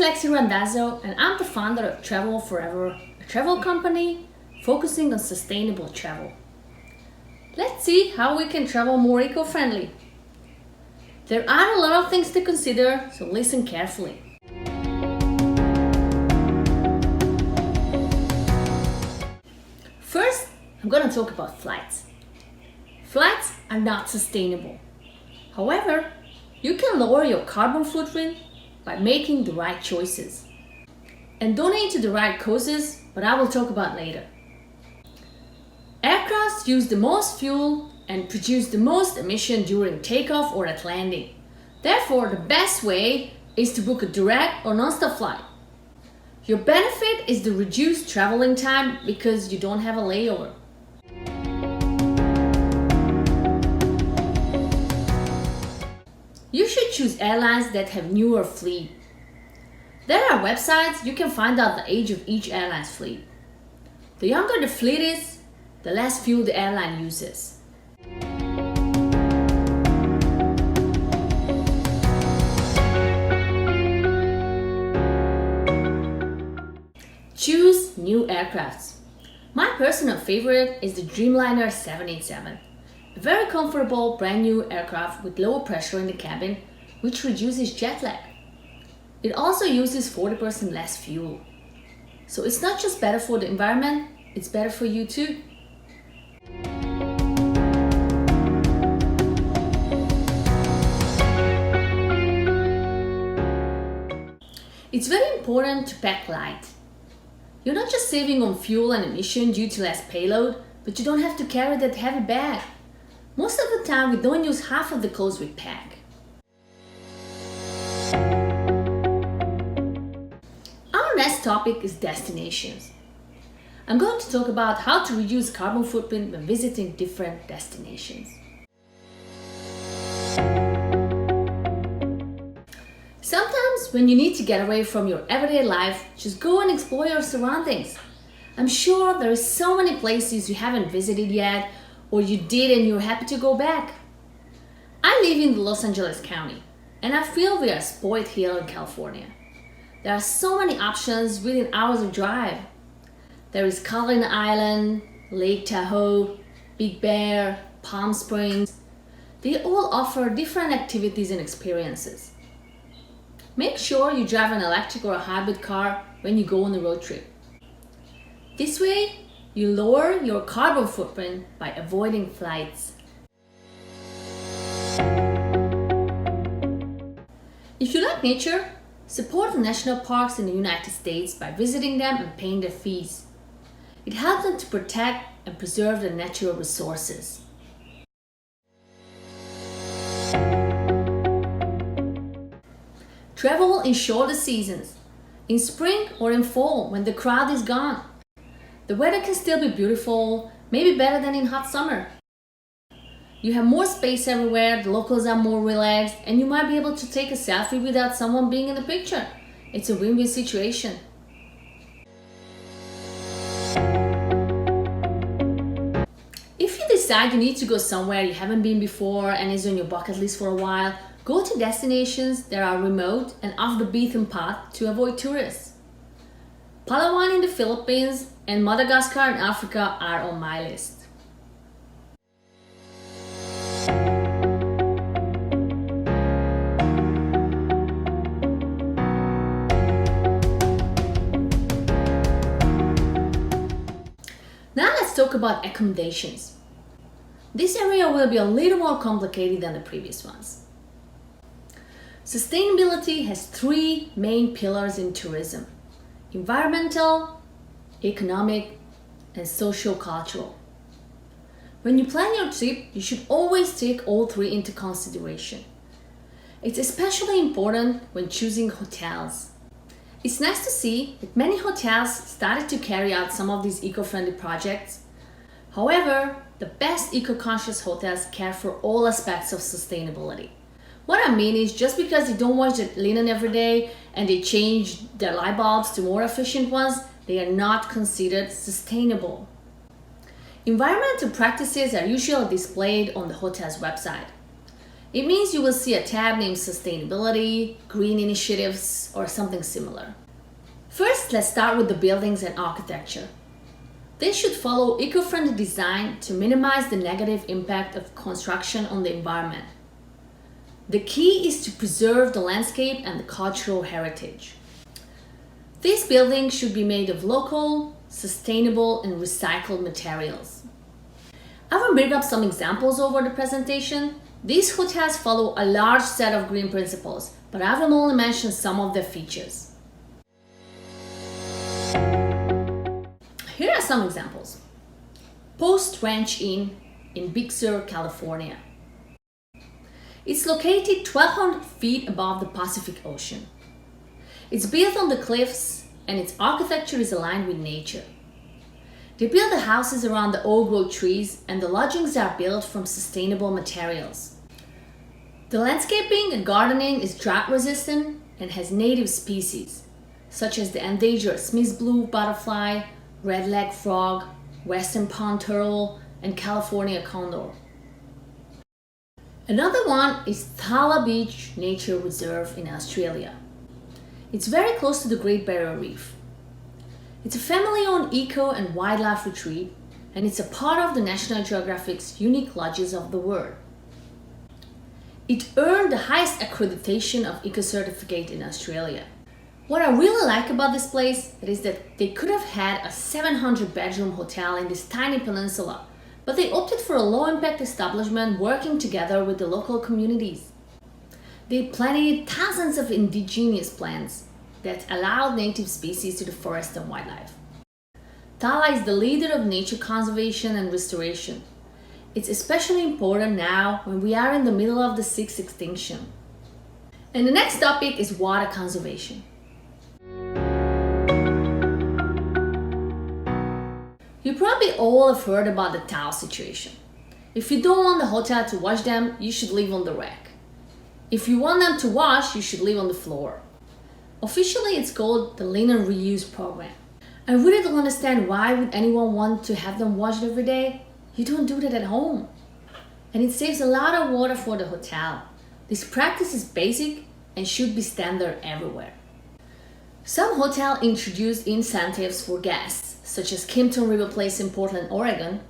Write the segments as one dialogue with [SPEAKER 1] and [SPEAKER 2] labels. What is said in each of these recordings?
[SPEAKER 1] Lexi Randazzo and I'm the founder of Travel Forever, a travel company focusing on sustainable travel. Let's see how we can travel more eco-friendly. There are a lot of things to consider, so listen carefully. First, I'm going to talk about flights. Flights are not sustainable. However, you can lower your carbon footprint by making the right choices and donate to the right causes, but I will talk about later. Aircrafts use the most fuel and produce the most emission during takeoff or at landing. Therefore, the best way is to book a direct or non-stop flight. Your benefit is the reduced traveling time because you don't have a layover. You should choose airlines that have newer fleet. There are websites you can find out the age of each airline's fleet. The younger the fleet is, the less fuel the airline uses. Choose new aircrafts. My personal favorite is the Dreamliner 787. A very comfortable brand new aircraft with lower pressure in the cabin, which reduces jet lag. It also uses 40% less fuel. So it's not just better for the environment, it's better for you too. It's very important to pack light. You're not just saving on fuel and emission due to less payload, but you don't have to carry that heavy bag. Most of the time, we don't use half of the clothes we pack. Our next topic is destinations. I'm going to talk about how to reduce carbon footprint when visiting different destinations. Sometimes when you need to get away from your everyday life, just go and explore your surroundings. I'm sure there are so many places you haven't visited yet, or you did and you're happy to go back. I live in the Los Angeles County, and I feel we are spoiled here in California. There are so many options within hours of drive. There is Catalina Island, Lake Tahoe, Big Bear, Palm Springs. They all offer different activities and experiences. Make sure you drive an electric or a hybrid car when you go on a road trip. This way, you lower your carbon footprint by avoiding flights. If you like nature, support the national parks in the United States by visiting them and paying their fees. It helps them to protect and preserve the natural resources. Travel in shorter seasons, in spring or in fall when the crowd is gone. The weather can still be beautiful, maybe better than in hot summer. You have more space everywhere, the locals are more relaxed, and you might be able to take a selfie without someone being in the picture. It's a win-win situation. If you decide you need to go somewhere you haven't been before and is on your bucket list for a while, go to destinations that are remote and off the beaten path to avoid tourists. Palawan in the Philippines and Madagascar in Africa are on my list. Now let's talk about accommodations. This area will be a little more complicated than the previous ones. Sustainability has three main pillars in tourism: environmental, economic, and social-cultural. When you plan your trip, you should always take all three into consideration. It's especially important when choosing hotels. It's nice to see that many hotels started to carry out some of these eco-friendly projects. However, the best eco-conscious hotels care for all aspects of sustainability. What I mean is, just because they don't wash the linen every day and they change their light bulbs to more efficient ones, they are not considered sustainable. Environmental practices are usually displayed on the hotel's website. it means you will see a tab named Sustainability, Green Initiatives, or something similar. First, let's start with the buildings and architecture. They should follow eco-friendly design to minimize the negative impact of construction on the environment. The key is to preserve the landscape and the cultural heritage. These buildings should be made of local, sustainable, and recycled materials. I will bring up some examples over the presentation. These hotels follow a large set of green principles, but I will only mention some of their features. Here are some examples. Post Ranch Inn in Big Sur, California. It's located 1,200 feet above the Pacific Ocean. It's built on the cliffs and its architecture is aligned with nature. They build the houses around the old growth trees and the lodgings are built from sustainable materials. The landscaping and gardening is drought resistant and has native species, such as the endangered Smith's blue butterfly, red-legged frog, western pond turtle, and California condor. Another one is Thala Beach Nature Reserve in Australia. It's very close to the Great Barrier Reef. It's a family-owned eco and wildlife retreat, and it's a part of the National Geographic's unique lodges of the world. It earned the highest accreditation of Eco Certificate in Australia. What I really like about this place is that they could have had a 700-bedroom hotel in this tiny peninsula, but they opted for a low-impact establishment working together with the local communities. They planted thousands of indigenous plants that allowed native species to the forest and wildlife. Thala is the leader of nature conservation and restoration. It's especially important now when we are in the middle of the sixth extinction. And the next topic is water conservation. You probably all have heard about the towel situation. If you don't want the hotel to wash them, you should leave on the rack. If you want them to wash, you should leave on the floor. Officially, it's called the Linen Reuse Program. I really don't understand why would anyone want to have them washed every day. You don't do that at home. And it saves a lot of water for the hotel. This practice is basic and should be standard everywhere. Some hotels introduce incentives for guests, such as Kimpton River Place in Portland, Oregon,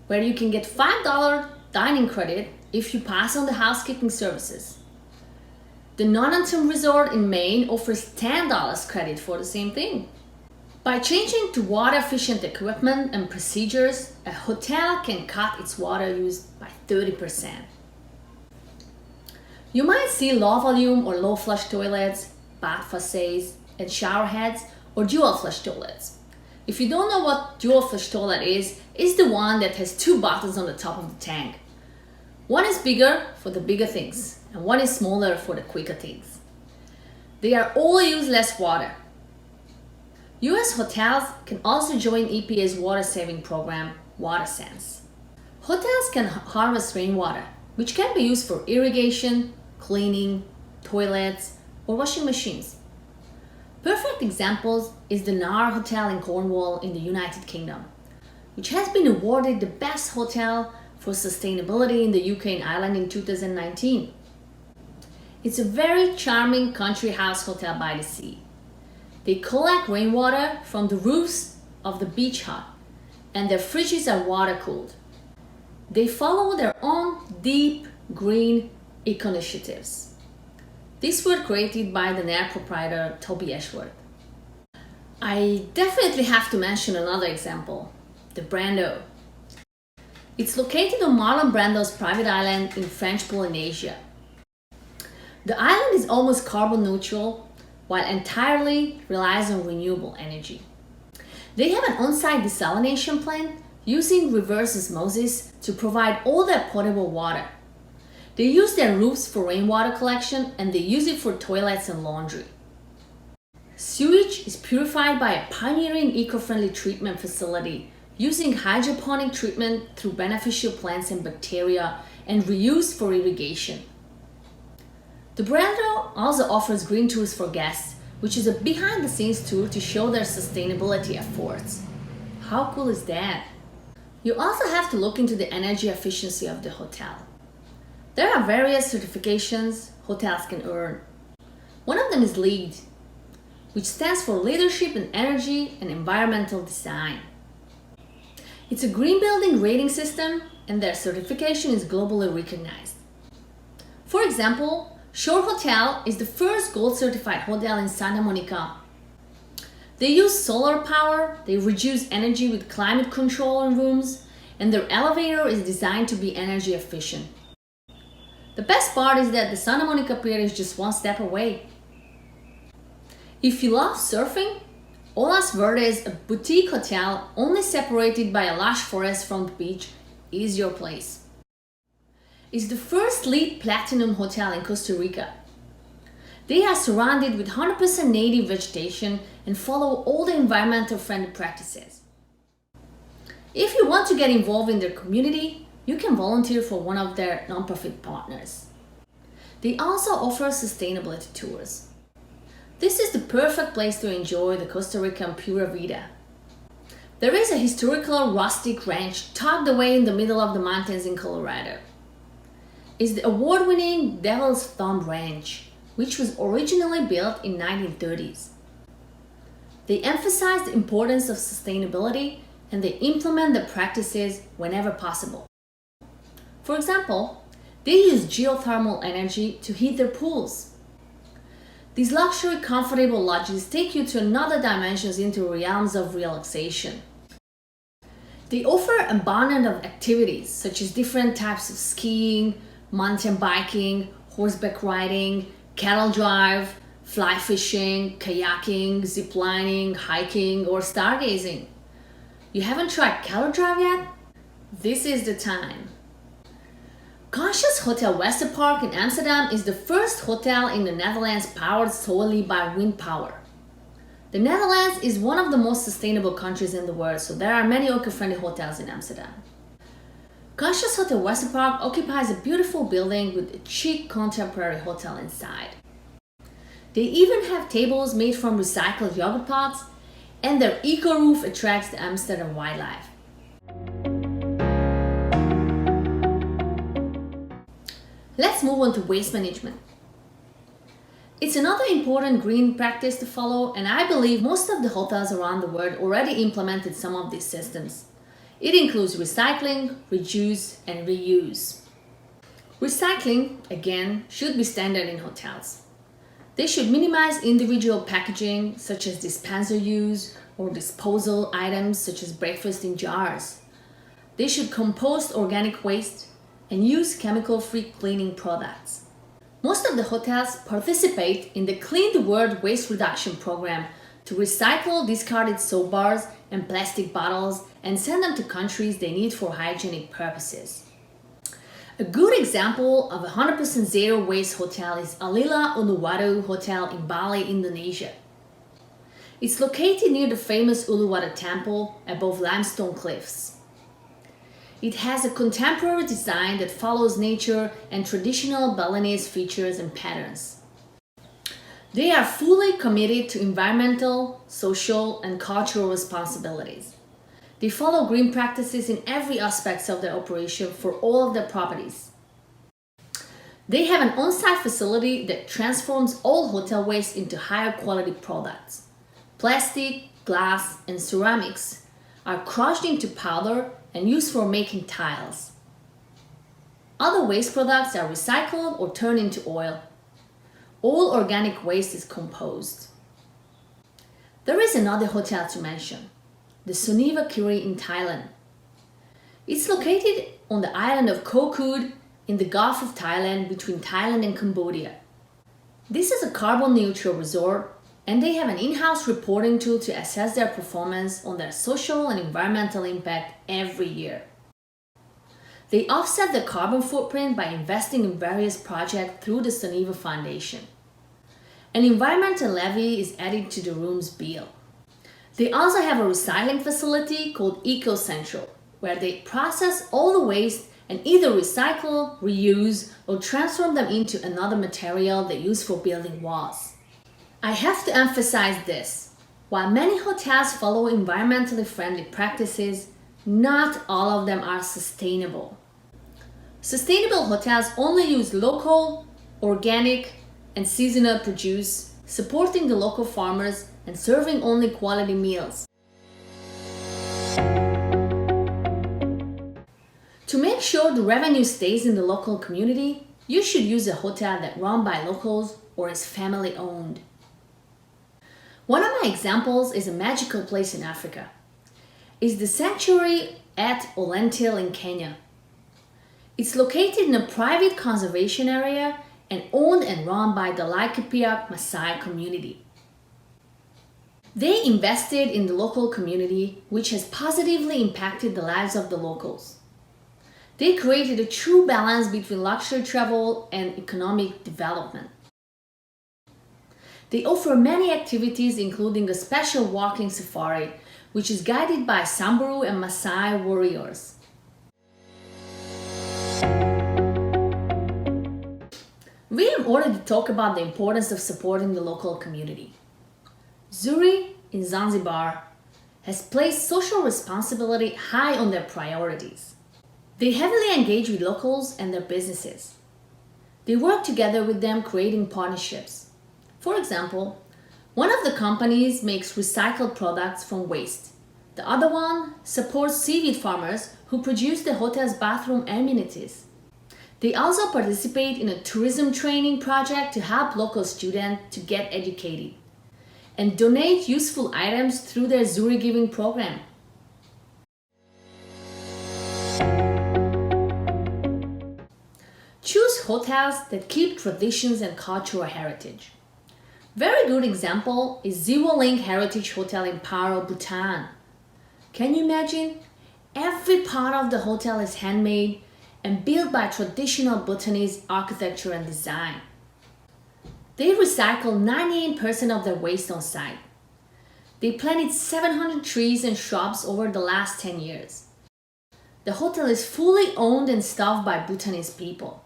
[SPEAKER 1] where you can get $5 dining credit if you pass on the housekeeping services. The Nuneaton Resort in Maine offers $10 credit for the same thing. By changing to water-efficient equipment and procedures, a hotel can cut its water use by 30%. You might see low volume or low flush toilets, bath facades, and shower heads, or dual flush toilets. If you don't know what dual flush toilet is, it's the one that has two buttons on the top of the tank. One is bigger for the bigger things, and one is smaller for the quicker things. They are all use less water. US hotels can also join EPA's water-saving program, WaterSense. Hotels can harvest rainwater, which can be used for irrigation, cleaning, toilets, or washing machines. Perfect examples is the Nar Hotel in Cornwall in the United Kingdom, which has been awarded the best hotel for sustainability in the UK and Ireland in 2019. It's a very charming country house hotel by the sea. They collect rainwater from the roofs of the beach hut, and their fridges are water cooled. They follow their own deep green eco initiatives. These were created by the Nair proprietor Toby Ashworth. I definitely have to mention another example, the Brando. It's located on Marlon Brando's private island in French Polynesia. The island is almost carbon neutral while entirely relies on renewable energy. They have an on-site desalination plant using reverse osmosis to provide all their potable water. They use their roofs for rainwater collection and they use it for toilets and laundry. Sewage is purified by a pioneering eco-friendly treatment facility using hydroponic treatment through beneficial plants and bacteria and reused for irrigation. The Brando also offers green tours for guests, which is a behind-the-scenes tour to show their sustainability efforts. How cool is that? You also have to look into the energy efficiency of the hotel. There are various certifications hotels can earn. One of them is LEED, which stands for Leadership in Energy and Environmental Design. It's a green building rating system, and their certification is globally recognized. For example, Shore Hotel is the first gold certified hotel in Santa Monica. They use solar power, they reduce energy with climate control in rooms, and their elevator is designed to be energy efficient. The best part is that the Santa Monica Pier is just one step away. If you love surfing, Olas Verdes, a boutique hotel only separated by a lush forest from the beach, is your place. It's the first LEED Platinum hotel in Costa Rica. They are surrounded with 100% native vegetation and follow all the environmental friendly practices. If you want to get involved in their community, you can volunteer for one of their nonprofit partners. They also offer sustainability tours. This is the perfect place to enjoy the Costa Rican Pura Vida. There is a historical rustic ranch tucked away in the middle of the mountains in Colorado. It's the award-winning Devil's Thumb Ranch, which was originally built in 1930s. They emphasize the importance of sustainability and they implement the practices whenever possible. For example, they use geothermal energy to heat their pools. These luxury, comfortable lodges take you to another dimensions into realms of relaxation. They offer abundant of activities such as different types of skiing, mountain biking, horseback riding, cattle drive, fly fishing, kayaking, ziplining, hiking, or stargazing. You haven't tried cattle drive yet? This is the time. Conscious Hotel Westerpark in Amsterdam is the first hotel in the Netherlands powered solely by wind power. The Netherlands is one of the most sustainable countries in the world, so there are many eco-friendly hotels in Amsterdam. Conscious Hotel Westerpark occupies a beautiful building with a chic contemporary hotel inside. They even have tables made from recycled yogurt pots, and their eco-roof attracts the Amsterdam wildlife. Let's move on to waste management. It's another important green practice to follow, and I believe most of the hotels around the world already implemented some of these systems. It includes recycling, reduce, and reuse. Recycling, again, should be standard in hotels. They should minimize individual packaging, such as dispenser use, or disposal items such as breakfast in jars. They should compost organic waste and use chemical-free cleaning products. Most of the hotels participate in the Clean the World Waste Reduction Program to recycle discarded soap bars and plastic bottles and send them to countries they need for hygienic purposes. A good example of a 100% zero waste hotel is Alila Uluwatu Hotel in Bali, Indonesia. It's located near the famous Uluwatu Temple above limestone cliffs. It has a contemporary design that follows nature and traditional Balinese features and patterns. They are fully committed to environmental, social, and cultural responsibilities. They follow green practices in every aspect of their operation for all of their properties. They have an on-site facility that transforms all hotel waste into higher quality products. Plastic, glass, and ceramics are crushed into powder and used for making tiles. Other waste products are recycled or turned into oil. All organic waste is composed. There is another hotel to mention, the Soneva Kiri in Thailand. It's located on the island of Koh Kood in the Gulf of Thailand between Thailand and Cambodia. This is a carbon neutral resort, and they have an in-house reporting tool to assess their performance on their social and environmental impact every year. They offset their carbon footprint by investing in various projects through the Soneva Foundation. An environmental levy is added to the room's bill. They also have a recycling facility called Eco Central, where they process all the waste and either recycle, reuse, or transform them into another material they use for building walls. I have to emphasize this. While many hotels follow environmentally friendly practices, not all of them are sustainable. Sustainable hotels only use local, organic, and seasonal produce, supporting the local farmers and serving only quality meals. To make sure the revenue stays in the local community, you should use a hotel that's run by locals or is family owned. One of my examples is a magical place in Africa. It's the sanctuary at Olentil in Kenya. It's located in a private conservation area and owned and run by the Laikipia Maasai community. They invested in the local community, which has positively impacted the lives of the locals. They created a true balance between luxury travel and economic development. They offer many activities, including a special walking safari, which is guided by Samburu and Maasai warriors. We have already talked about the importance of supporting the local community. Zuri in Zanzibar has placed social responsibility high on their priorities. They heavily engage with locals and their businesses. They work together with them, creating partnerships. For example, one of the companies makes recycled products from waste. The other one supports seaweed farmers who produce the hotel's bathroom amenities. They also participate in a tourism training project to help local students to get educated and donate useful items through their Zuri Giving program. Choose hotels that keep traditions and cultural heritage. Very good example is Ziwa Link Heritage Hotel in Paro, Bhutan. Can you imagine? Every part of the hotel is handmade and built by traditional Bhutanese architecture and design. They recycle 98% of their waste on site. They planted 700 trees and shrubs over the last 10 years. The hotel is fully owned and staffed by Bhutanese people.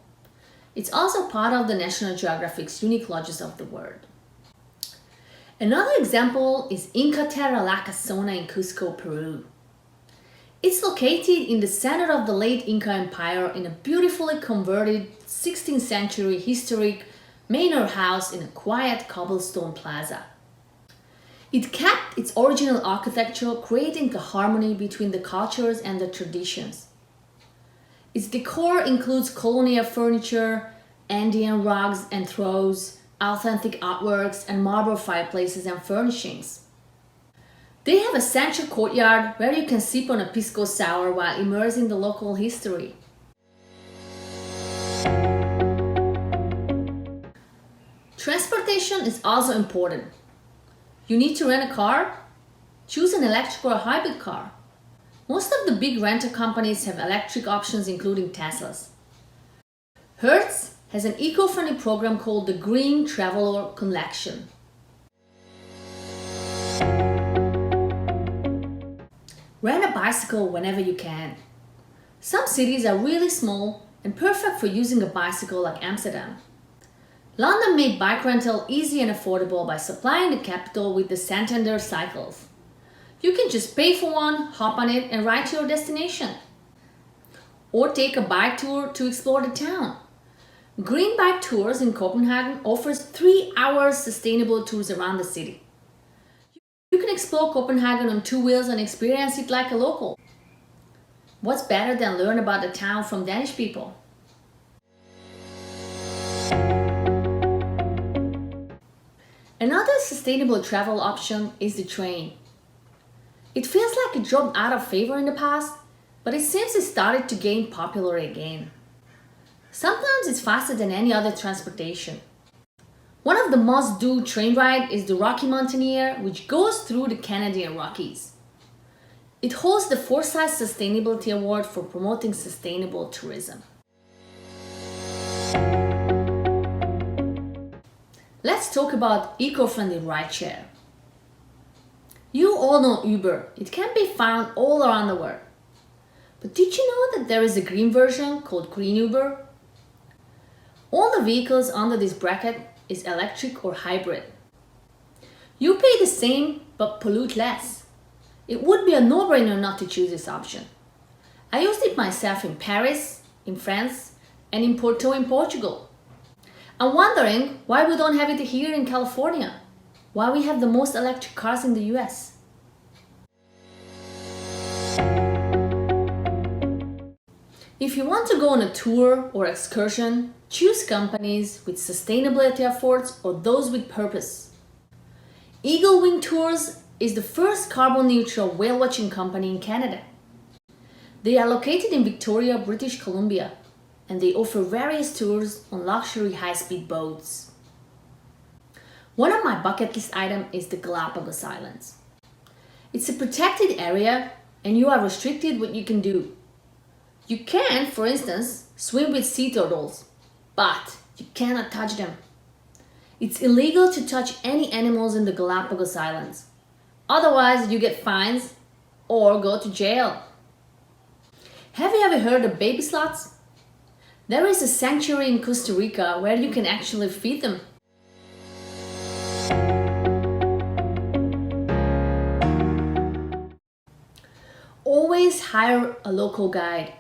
[SPEAKER 1] It's also part of the National Geographic's Unique Lodges of the World. Another example is Inca Terra La Casona in Cusco, Peru. It's located in the center of the late Inca Empire in a beautifully converted 16th century historic manor house in a quiet cobblestone plaza. It kept its original architecture, creating a harmony between the cultures and the traditions. Its decor includes colonial furniture, Andean rugs and throws, authentic artworks, and marble fireplaces and furnishings. They have a central courtyard where you can sip on a pisco sour while immersed in the local history. Transportation is also important. You need to rent a car? Choose an electric or a hybrid car. Most of the big rental companies have electric options, including Teslas. Hertz has an eco-friendly program called the Green Traveler Collection. Rent a bicycle whenever you can. Some cities are really small and perfect for using a bicycle, like Amsterdam. London made bike rental easy and affordable by supplying the capital with the Santander cycles. You can just pay for one, hop on it, and ride to your destination. Or take a bike tour to explore the town. Green Bike Tours in Copenhagen offers 3 hours sustainable tours around the city. You can explore Copenhagen on 2 wheels and experience it like a local. What's better than learn about the town from Danish people? Another sustainable travel option is the train. It feels like it dropped out of favor in the past, but it seems it started to gain popularity again. Sometimes it's faster than any other transportation. One of the must-do train rides is the Rocky Mountaineer, which goes through the Canadian Rockies. It holds the Forsyth Sustainability Award for promoting sustainable tourism. Let's talk about eco-friendly rideshare. You all know Uber. It can be found all around the world. But did you know that there is a green version called Green Uber? All the vehicles under this bracket is electric or hybrid. You pay the same but pollute less. It would be a no-brainer not to choose this option. I used it myself in Paris, in France, and in Porto in Portugal. I'm wondering why we don't have it here in California, why we have the most electric cars in the US. If you want to go on a tour or excursion, choose companies with sustainability efforts or those with purpose. Eagle Wing Tours is the first carbon-neutral whale-watching company in Canada. They are located in Victoria, British Columbia, and they offer various tours on luxury high-speed boats. One of my bucket list items is the Galapagos Islands. It's a protected area and you are restricted what you can do. You can, for instance, swim with sea turtles, but you cannot touch them. It's illegal to touch any animals in the Galapagos Islands. Otherwise, you get fines or go to jail. Have you ever heard of baby sloths? There is a sanctuary in Costa Rica where you can actually feed them. Always hire a local guide,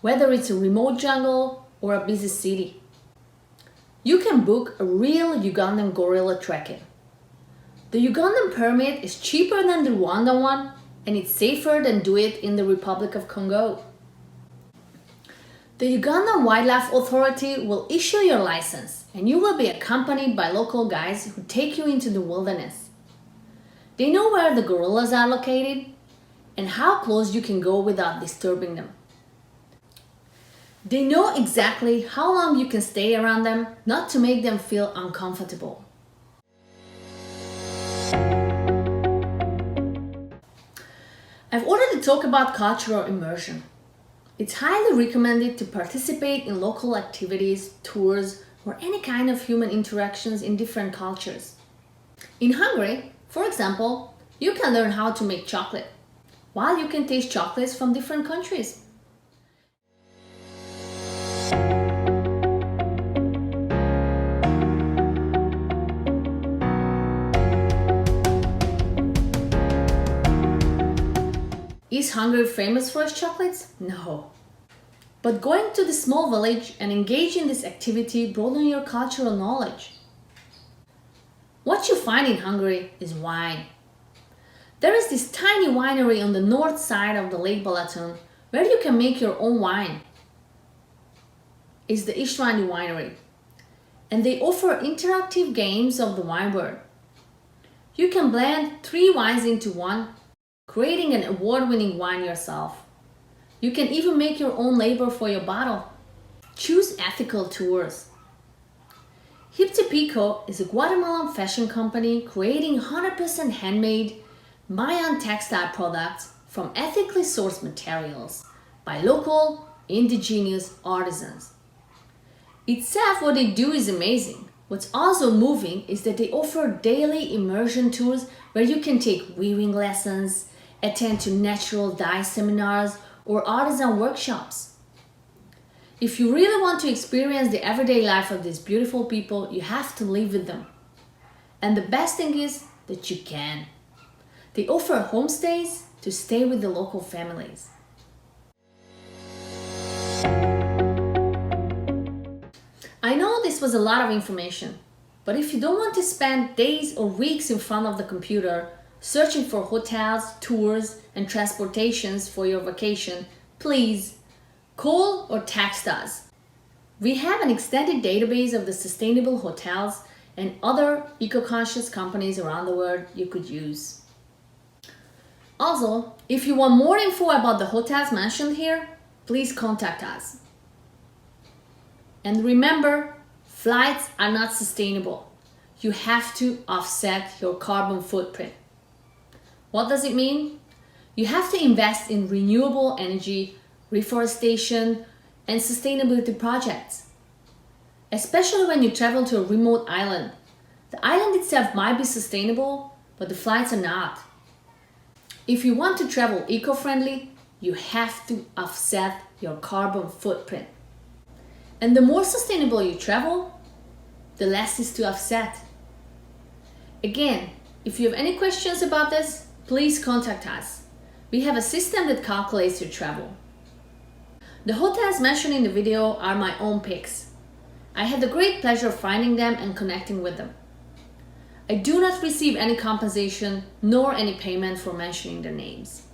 [SPEAKER 1] whether it's a remote jungle or a busy city. You can book a real Ugandan gorilla trekking. The Ugandan permit is cheaper than the Rwandan one, and it's safer than do it in the Republic of Congo. The Ugandan Wildlife Authority will issue your license and you will be accompanied by local guides who take you into the wilderness. They know where the gorillas are located and how close you can go without disturbing them. They know exactly how long you can stay around them, not to make them feel uncomfortable. I've already talked about cultural immersion. It's highly recommended to participate in local activities, tours, or any kind of human interactions in different cultures. In Hungary, for example, you can learn how to make chocolate, while you can taste chocolates from different countries. Is Hungary famous for its chocolates? No. But going to the small village and engage in this activity broaden your cultural knowledge. What you find in Hungary is wine. There is this tiny winery on the north side of the Lake Balaton where you can make your own wine. It's the Istványi Winery, and they offer interactive games of the wine word. You can blend 3 wines into one, creating an award-winning wine yourself. You can even make your own label for your bottle. Choose ethical tours. Hip to Pico is a Guatemalan fashion company creating 100% handmade Mayan textile products from ethically sourced materials by local, indigenous artisans. Itself, what they do is amazing. What's also moving is that they offer daily immersion tours where you can take weaving lessons, attend to natural dye seminars, or artisan workshops. If you really want to experience the everyday life of these beautiful people, you have to live with them. And the best thing is that you can. They offer homestays to stay with the local families. I know this was a lot of information, but if you don't want to spend days or weeks in front of the computer searching for hotels, tours, and transportations for your vacation, please call or text us. We have an extended database of the sustainable hotels and other eco-conscious companies around the world you could use. Also, if you want more info about the hotels mentioned here, please contact us. And remember, flights are not sustainable. You have to offset your carbon footprint. What does it mean? You have to invest in renewable energy, reforestation, and sustainability projects. Especially when you travel to a remote island. The island itself might be sustainable, but the flights are not. If you want to travel eco-friendly, you have to offset your carbon footprint. And the more sustainable you travel, the less is to offset. Again, if you have any questions about this, please contact us. We have a system that calculates your travel. The hotels mentioned in the video are my own picks. I had the great pleasure of finding them and connecting with them. I do not receive any compensation nor any payment for mentioning their names.